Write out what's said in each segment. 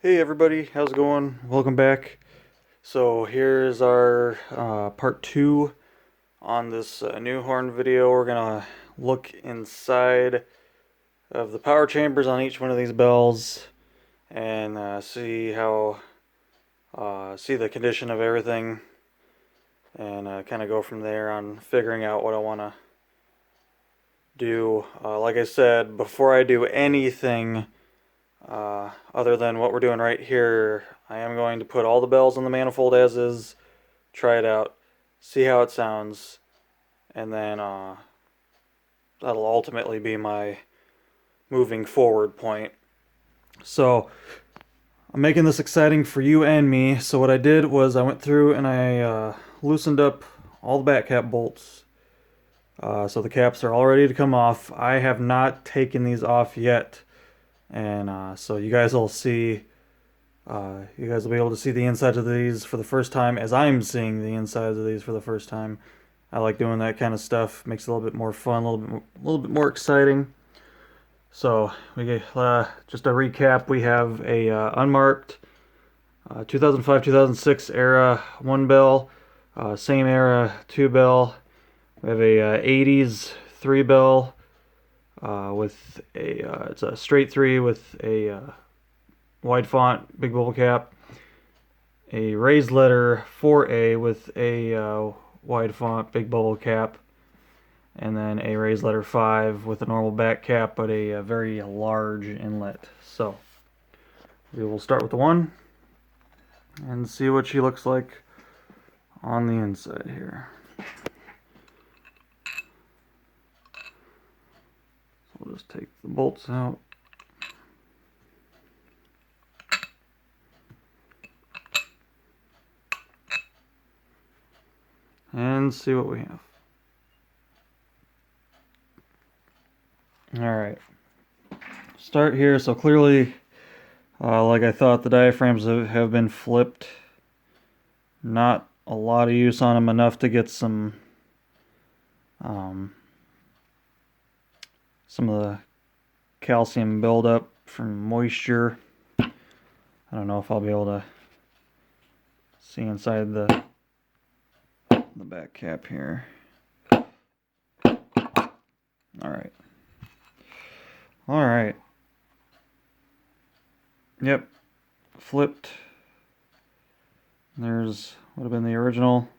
Hey everybody, how's it going? Welcome back. So here's our part two on this new horn video. We're gonna look inside of the power chambers on each one of these bells and see the condition of everything, and kind of go from there on figuring out what I want to do. Like I said, before I do anything other than what we're doing right here, I am going to put all the bells on the manifold as is, try it out, see how it sounds, and then that'll ultimately be my moving forward point. So I'm making this exciting for you and me. So what I did was I went through and I loosened up all the back cap bolts. So the caps are all ready to come off. I have not taken these off yet, and so you guys will see. You guys will be able to see the insides of these for the first time as I'm seeing the insides of these for the first time. I like doing that kind of stuff. Makes it a little bit more fun, a little bit more exciting. So we get, just a recap. We have a unmarked 2005-2006 era one bell, same era two bell. We have a 80s three bell with a it's a straight three with a wide font big bubble cap. A raised letter 4A with a wide font big bubble cap, and then a raised letter 5 with a normal back cap but a very large inlet. So we will start with the 1 and see what she looks like on the inside here. So we'll just take the bolts out. And see what we have. Alright. Start here. So clearly, like I thought, the diaphragms have been flipped. Not a lot of use on them, enough to get some of the calcium buildup from moisture. I don't know if I'll be able to see inside the back cap here. Alright. Alright. Yep. Flipped. There's would have been the original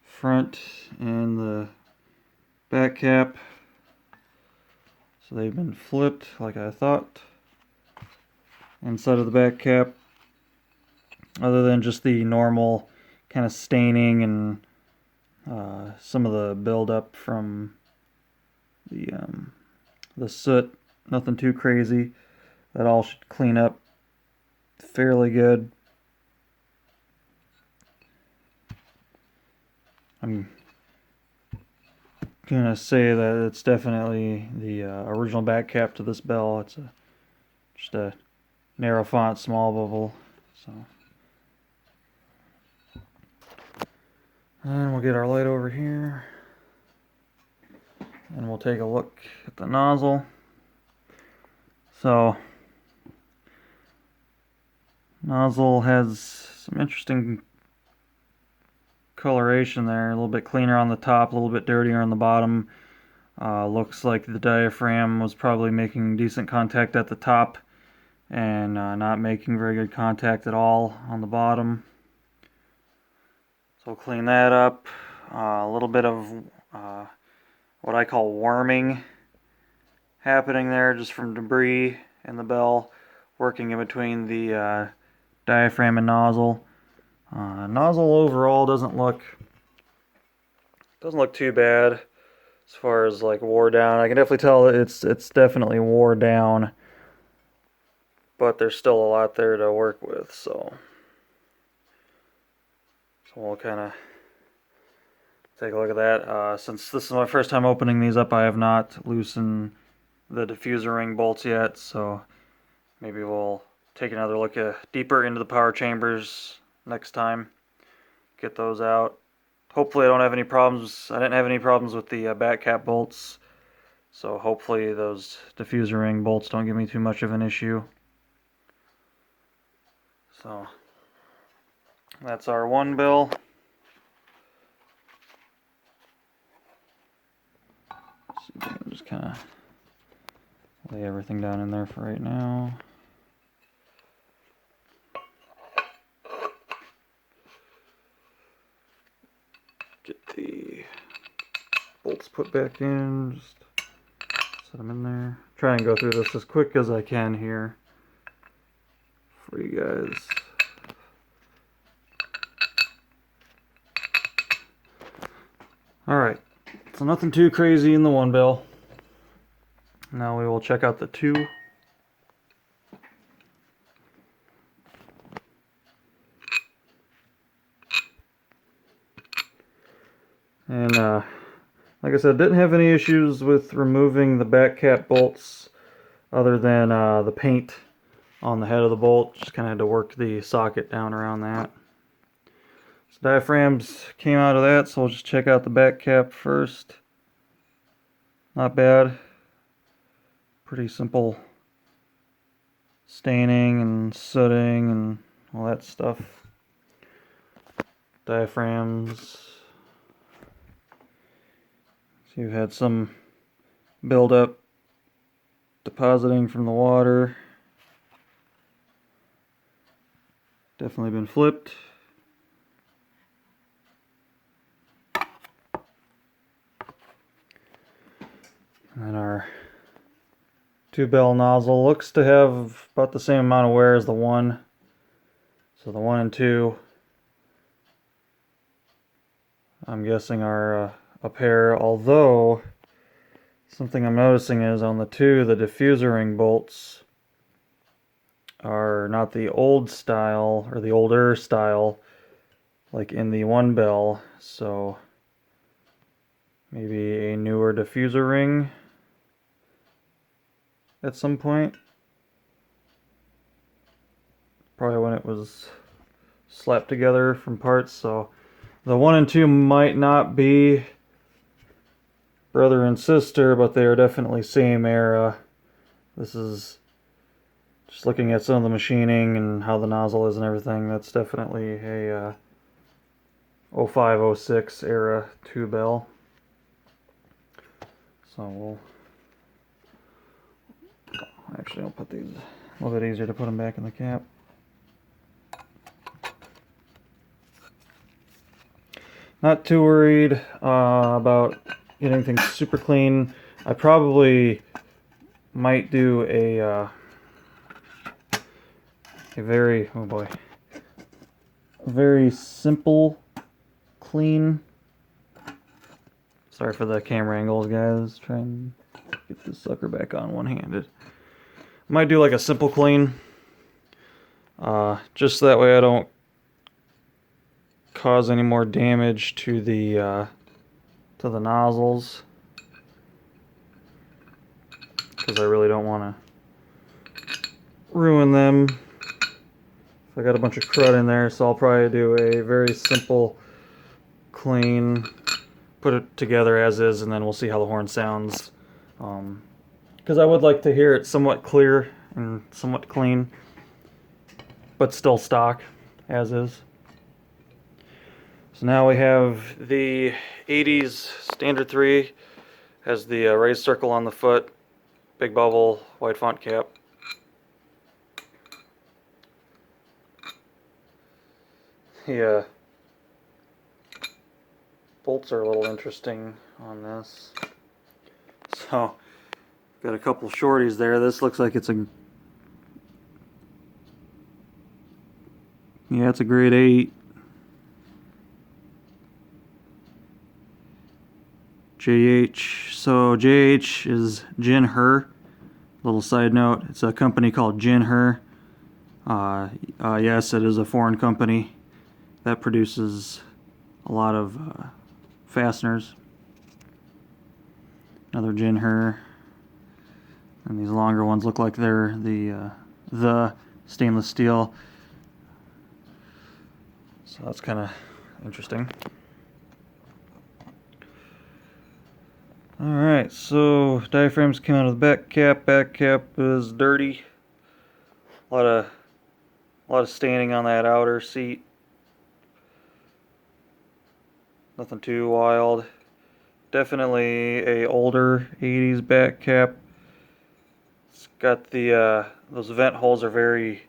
front and the back cap. So they've been flipped like I thought. Inside of the back cap, other than just the normal kind of staining and some of the buildup from the soot, nothing too crazy. That all should clean up fairly good. I'm gonna say that it's definitely the original back cap to this bell. It's just a narrow font, small bubble. So, and we'll get our light over here, and we'll take a look at the nozzle. So, nozzle has some interesting coloration there. A little bit cleaner on the top, a little bit dirtier on the bottom. Looks like the diaphragm was probably making decent contact at the top and not making very good contact at all on the bottom. So we'll clean that up. A little bit of what I call worming happening there, just from debris in the bell working in between the diaphragm and nozzle. Nozzle overall doesn't look too bad as far as like wore down. I can definitely tell that it's definitely wore down, but there's still a lot there to work with. So we'll kind of take a look at that. Since this is my first time opening these up, I have not loosened the diffuser ring bolts yet, so maybe we'll take another look deeper into the power chambers next time. Get those out. Hopefully I don't have any problems. I didn't have any problems with the back cap bolts, so hopefully those diffuser ring bolts don't give me too much of an issue. So that's our one bill. See if I can just kind of lay everything down in there for right now. Get the bolts put back in, just set them in there. Try and go through this as quick as I can here for you guys. Alright, so nothing too crazy in the one bill. Now we will check out the two. And like I said, didn't have any issues with removing the back cap bolts other than the paint on the head of the bolt. Just kind of had to work the socket down around that. So diaphragms came out of that, so we'll just check out the back cap first. Not bad. Pretty simple staining and sooting and all that stuff. Diaphragms. So you've had some buildup depositing from the water. Definitely been flipped. And then our 2-bell nozzle looks to have about the same amount of wear as the one. So the 1 and 2, I'm guessing, are a pair, although something I'm noticing is on the 2, the diffuser ring bolts are not the old style, or the older style, like in the 1-bell, so maybe a newer diffuser ring at some point. Probably when it was slapped together from parts, so the 1 and 2 might not be brother and sister, but they are definitely same era. This is just looking at some of the machining and how the nozzle is and everything. That's definitely a 05, 06 era 2-bell. So we'll actually, I'll put these a little bit easier to put them back in the cap. Not too worried about getting things super clean. I probably might do a very, oh boy, a very simple clean. Sorry for the camera angles, guys. Try and get this sucker back on one-handed. Might do like a simple clean, just that way I don't cause any more damage to the nozzles, because I really don't want to ruin them. I got a bunch of crud in there, so I'll probably do a very simple clean, put it together as is, and then we'll see how the horn sounds. Because I would like to hear it somewhat clear and somewhat clean, but still stock as is. So now we have the 80s Standard 3, has the raised circle on the foot, big bubble, white font cap. The bolts are a little interesting on this. So, got a couple shorties there. This looks like it's a, yeah, it's a grade 8. JH. So JH is Jin Her. Little side note, it's a company called Jin Her. Yes, it is a foreign company that produces a lot of fasteners. Another Jin Her. And these longer ones look like they're the stainless steel. So that's kind of interesting. Alright, so diaphragms came out of the back cap. Back cap is dirty. A lot of A lot of staining on that outer seat. Nothing too wild. Definitely a older 80s back cap. It's got the those vent holes are very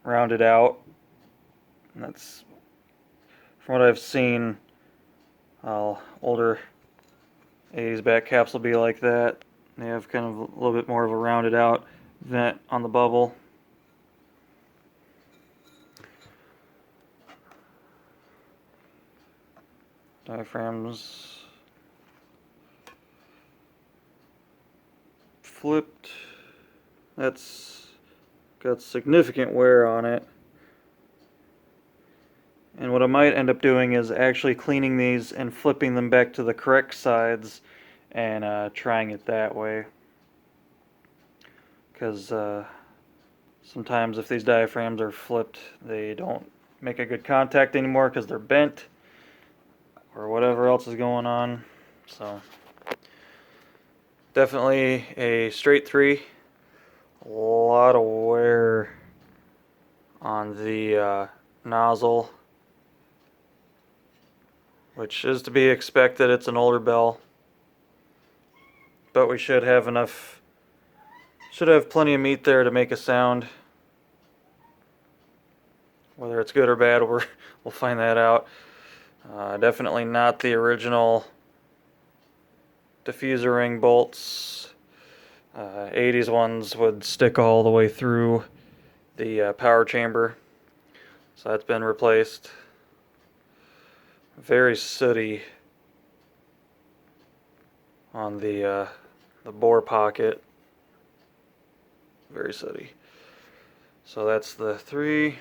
rounded out. And that's from what I've seen. Older 80s back caps will be like that. They have kind of a little bit more of a rounded out vent on the bubble. Diaphragms flipped. That's got significant wear on it. And what I might end up doing is actually cleaning these and flipping them back to the correct sides and trying it that way. Because sometimes if these diaphragms are flipped, they don't make a good contact anymore because they're bent or whatever else is going on. So definitely a straight 3. A lot of wear on the nozzle, which is to be expected. It's an older bell, but we should have plenty of meat there to make a sound. Whether it's good or bad, we'll find that out. Definitely not the original diffuser ring bolts. 80s ones would stick all the way through the power chamber, so that's been replaced. Very sooty on the bore pocket. Very sooty. So that's the 3.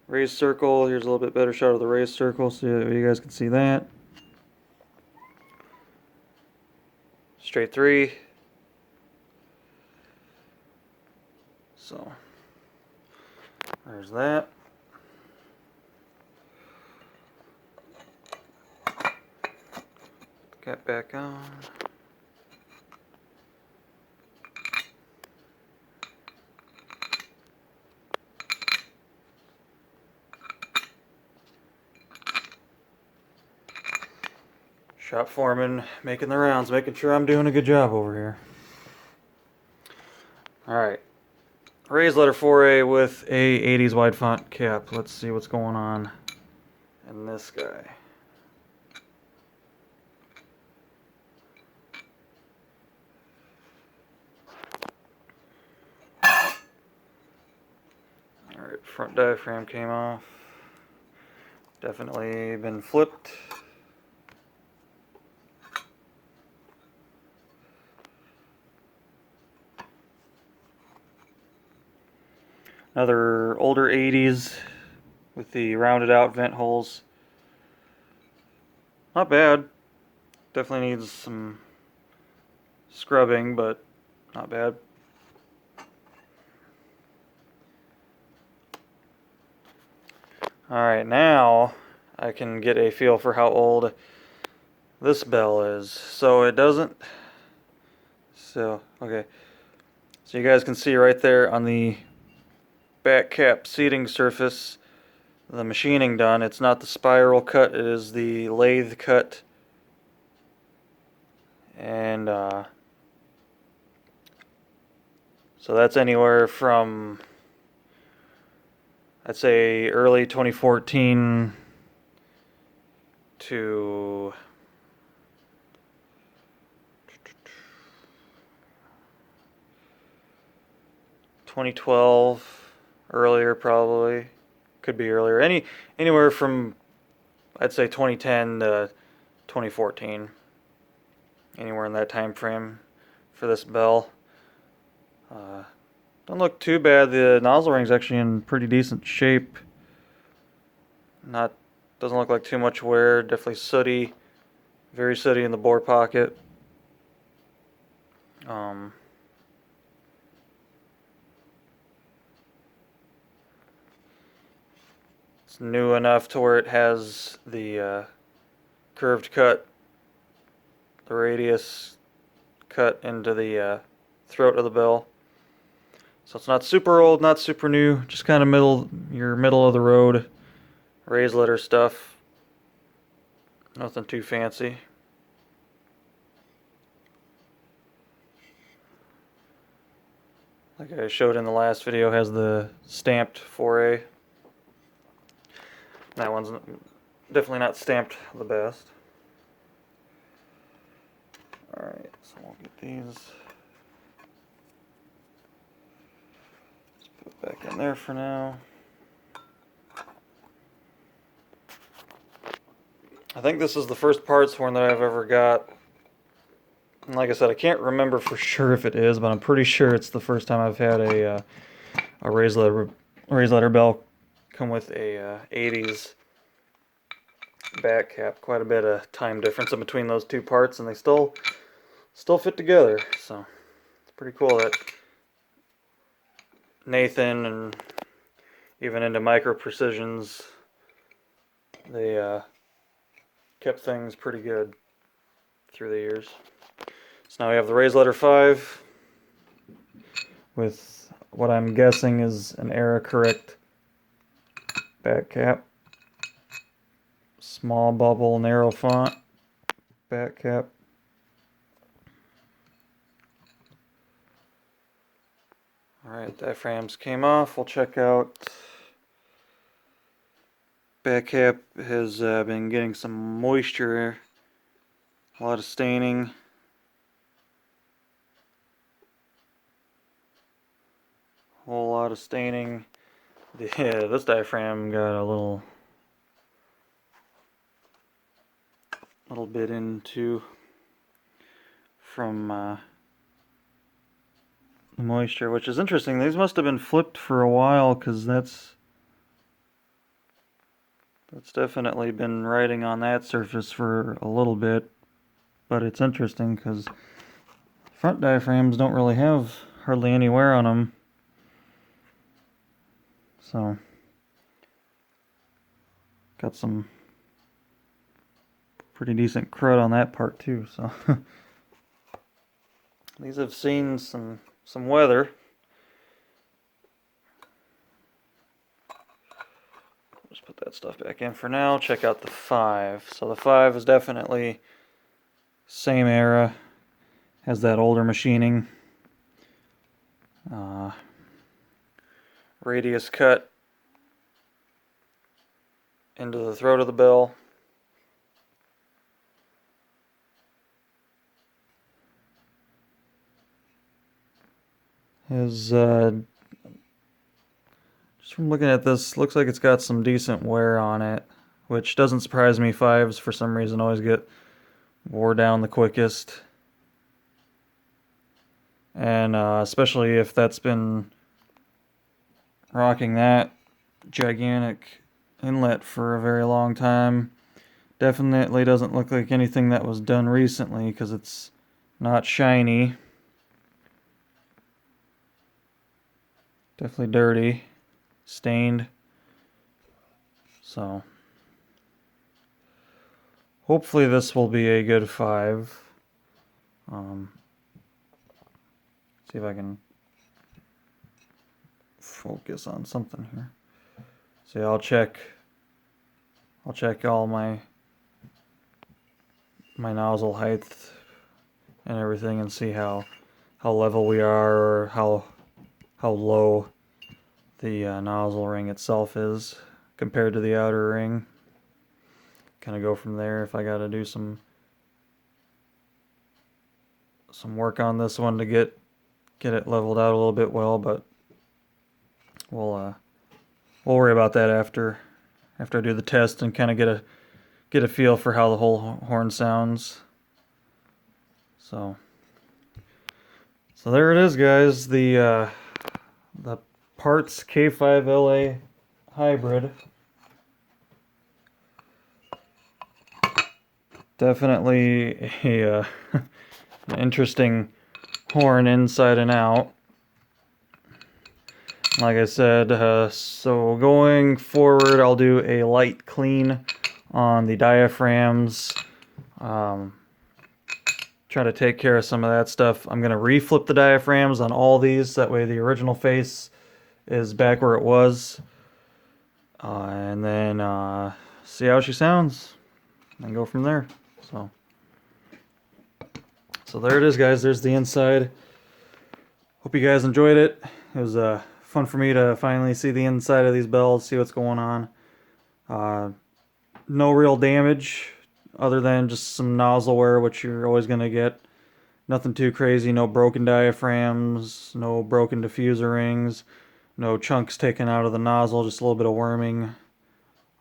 Raised circle. Here's a little bit better shot of the raised circle so you guys can see that. Straight 3. So there's that. Cap back on. Shop foreman making the rounds, making sure I'm doing a good job over here. Alright. Raised letter 4A with a 80s wide font cap. Let's see what's going on in this guy. Alright, front diaphragm came off. Definitely been flipped. Another older 80s with the rounded out vent holes. Not bad. Definitely needs some scrubbing, but not bad. Alright, now I can get a feel for how old this bell is. So it doesn't... okay. So you guys can see right there on the back cap seating surface the machining done. It's not the spiral cut, it is the lathe cut. And so that's anywhere from, I'd say, early 2014 to 2012. Earlier, probably. Could be earlier. Anywhere from, I'd say, 2010 to 2014. Anywhere in that time frame for this bell. Don't look too bad. The nozzle ring's actually in pretty decent shape. Doesn't look like too much wear. Definitely sooty. Very sooty in the bore pocket. It's new enough to where it has the curved cut, the radius cut into the throat of the bell. So it's not super old, not super new, just kind of middle of the road raised letter stuff. Nothing too fancy. Like I showed in the last video, has the stamped 4A. That one's definitely not stamped the best. Alright, so we'll get these. Just put it back in there for now. I think this is the first parts horn that I've ever got. And like I said, I can't remember for sure if it is, but I'm pretty sure it's the first time I've had a raised letter bell come with a 80s back cap. Quite a bit of time difference in between those two parts, and they still fit together. So it's pretty cool that Nathan and even into Micro Precisions, they kept things pretty good through the years. So now we have the raised letter 5 with what I'm guessing is an era correct back cap. Small bubble, narrow font back cap. Alright, diaphragms came off. We'll check out. Back cap has been getting some moisture, a lot of staining. Whole lot of staining. Yeah, this diaphragm got a little bit into from the moisture, which is interesting. These must have been flipped for a while, because that's definitely been riding on that surface for a little bit. But it's interesting because front diaphragms don't really have hardly any wear on them. So, got some pretty decent crud on that part too. So, these have seen some weather. Just put that stuff back in for now. Check out the 5. So the 5 is definitely same era. Has that older machining. Radius cut into the throat of the bell. Has just from looking at this, looks like it's got some decent wear on it, which doesn't surprise me. 5s for some reason always get wore down the quickest, and especially if that's been rocking that gigantic inlet for a very long time. Definitely doesn't look like anything that was done recently, because it's not shiny. Definitely dirty, stained. So hopefully this will be a good 5. See if I can focus on something here. See, I'll check all my nozzle height and everything, and see how level we are, or how low the nozzle ring itself is compared to the outer ring. Kind of go from there. If I got to do some work on this one to get it leveled out a little bit well, but we'll worry about that after I do the test and kind of get a feel for how the whole horn sounds. So there it is, guys. The parts K5LA Hybrid. Definitely a an interesting horn inside and out. Like I said, so going forward, I'll do a light clean on the diaphragms. try to take care of some of that stuff. I'm going to reflip the diaphragms on all these. That way the original face is back where it was. And then see how she sounds and go from there. So there it is, guys. There's the inside. Hope you guys enjoyed it. It was fun for me to finally see the inside of these bells, see what's going on. No real damage other than just some nozzle wear, which you're always going to get. Nothing too crazy. No broken diaphragms, no broken diffuser rings, no chunks taken out of the nozzle, just a little bit of worming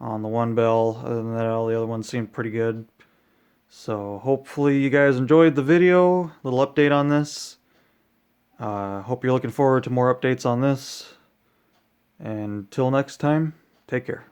on the one bell. Other than that, all the other ones seemed pretty good. So hopefully you guys enjoyed the video, little update on this. Hope you're looking forward to more updates on this. And until next time, take care.